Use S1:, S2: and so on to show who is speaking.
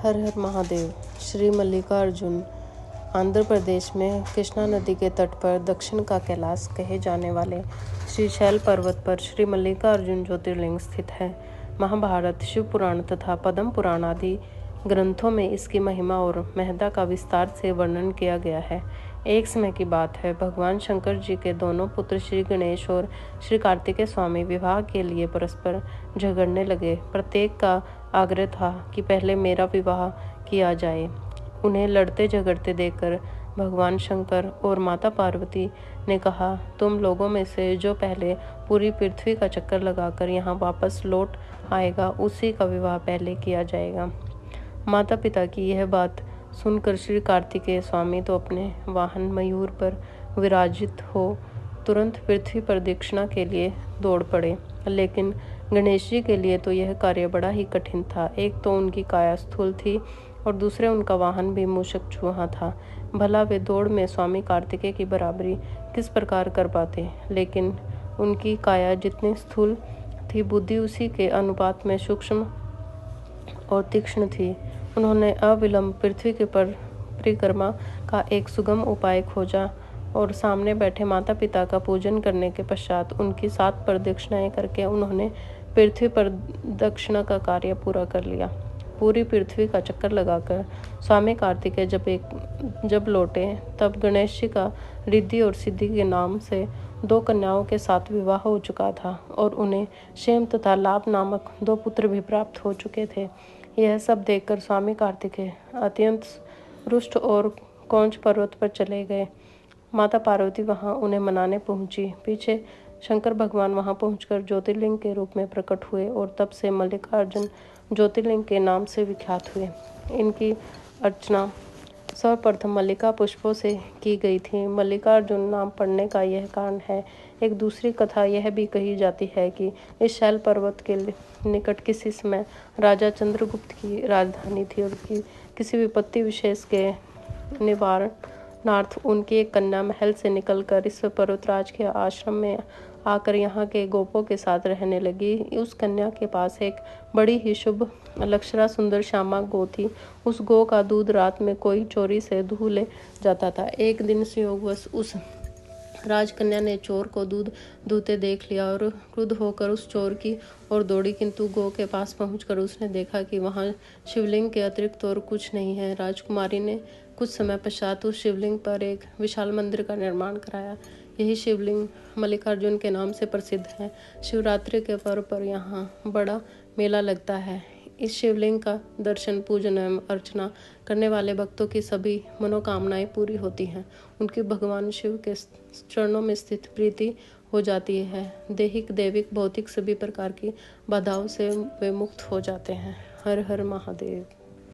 S1: हर हर महादेव। श्री मल्लिकार्जुन आंध्र प्रदेश में कृष्णा नदी के तट पर दक्षिण का कैलाश कहे जाने वाले श्रीशैल पर्वत पर श्री मल्लिकार्जुन ज्योतिर्लिंग स्थित है। महाभारत, शिव पुराण तथा पद्म पुराण आदि ग्रंथों में इसकी महिमा और महत्ता का विस्तार से वर्णन किया गया है। एक समय की बात है, भगवान शंकर जी के दोनों पुत्र श्री गणेश और श्री कार्तिकेय स्वामी विवाह के लिए परस्पर झगड़ने लगे। प्रत्येक का आग्रह था कि पहले मेरा विवाह किया जाए। उन्हें लड़ते झगड़ते देखकर भगवान शंकर और माता पार्वती ने कहा, तुम लोगों में से जो पहले पूरी पृथ्वी का चक्कर लगाकर यहाँ वापस लौट आएगा, उसी का विवाह पहले किया जाएगा। माता पिता की यह बात सुनकर श्री कार्तिकेय स्वामी तो अपने वाहन मयूर पर विराजित हो तुरंत पृथ्वी प्रदक्षिणा के लिए दौड़ पड़े। लेकिन गणेश जी के लिए तो यह कार्य बड़ा ही कठिन था। एक तो उनकी काया स्थूल थी और दूसरे उनका वाहन भी मूषक चूहा था। भला वे दौड़ में स्वामी कार्तिकेय की बराबरी किस प्रकार कर पाते। लेकिन उनकी काया जितनी स्थूल थी, बुद्धि उसी के अनुपात में सूक्ष्म और तीक्ष्ण थी। उन्होंने अविलंब पृथ्वी के परिक्रमा का एक सुगम उपाय खोजा और सामने बैठे माता पिता का पूजन करने के पश्चात उनकी 7 प्रदक्षिणाएं करके उन्होंने पृथ्वी प्रदक्षिणा का कार्य पूरा कर लिया। पूरी पृथ्वी का चक्कर लगाकर स्वामी कार्तिकेय जब लौटे, तब गणेश जी का रिद्धि और सिद्धि के नाम से 2 कन्याओं के साथ विवाह हो चुका था और उन्हें क्षेम तथा लाभ नामक 2 पुत्र भी प्राप्त हो चुके थे। यह सब देखकर स्वामी कार्तिकेय अत्यंत रुष्ट और कौंच पर्वत पर चले गए। माता पार्वती वहां उन्हें मनाने पहुंची। पीछे शंकर भगवान वहां पहुंचकर ज्योतिर्लिंग के रूप में प्रकट हुए और तब से मल्लिकार्जुन ज्योतिर्लिंग के नाम से विख्यात हुए। इनकी अर्चना सर्वप्रथम मल्लिका पुष्पों से की गई थी। मल्लिकार्जुन नाम पड़ने का यह कारण है। एक दूसरी कथा यह भी कही जाती है कि इस शैल पर्वत के निकट किसी समय राजा चंद्रगुप्त की राजधानी थी और किसी विपत्ति विशेष के निवारणार्थ उनकी एक कन्या महल से निकलकर इस पर्वतराज के आश्रम में आकर यहाँ के गोपों के साथ रहने लगी। उस कन्या के पास एक बड़ी ही शुभ लक्षणा सुंदर श्यामा गौ थी। उस गौ का दूध रात में कोई चोरी से दूह ले जाता था। एक दिन संयोगवश उस राजकन्या ने चोर को दूध दूहते देख लिया और क्रुद्ध होकर उस चोर की ओर दौड़ी, किंतु गौ के पास पहुंचकर उसने देखा कि वहां शिवलिंग के अतिरिक्त और कुछ नहीं है। राजकुमारी ने कुछ समय पश्चात उस शिवलिंग पर एक विशाल मंदिर का निर्माण कराया। यही शिवलिंग मल्लिकार्जुन के नाम से प्रसिद्ध है। शिवरात्रि के पर्व पर यहाँ बड़ा मेला लगता है। इस शिवलिंग का दर्शन, पूजन एवं अर्चना करने वाले भक्तों की सभी मनोकामनाएं पूरी होती हैं। उनकी भगवान शिव के चरणों में स्थित प्रीति हो जाती है। दैहिक, दैविक, भौतिक सभी प्रकार की बाधाओं से वे मुक्त हो जाते हैं। हर हर महादेव।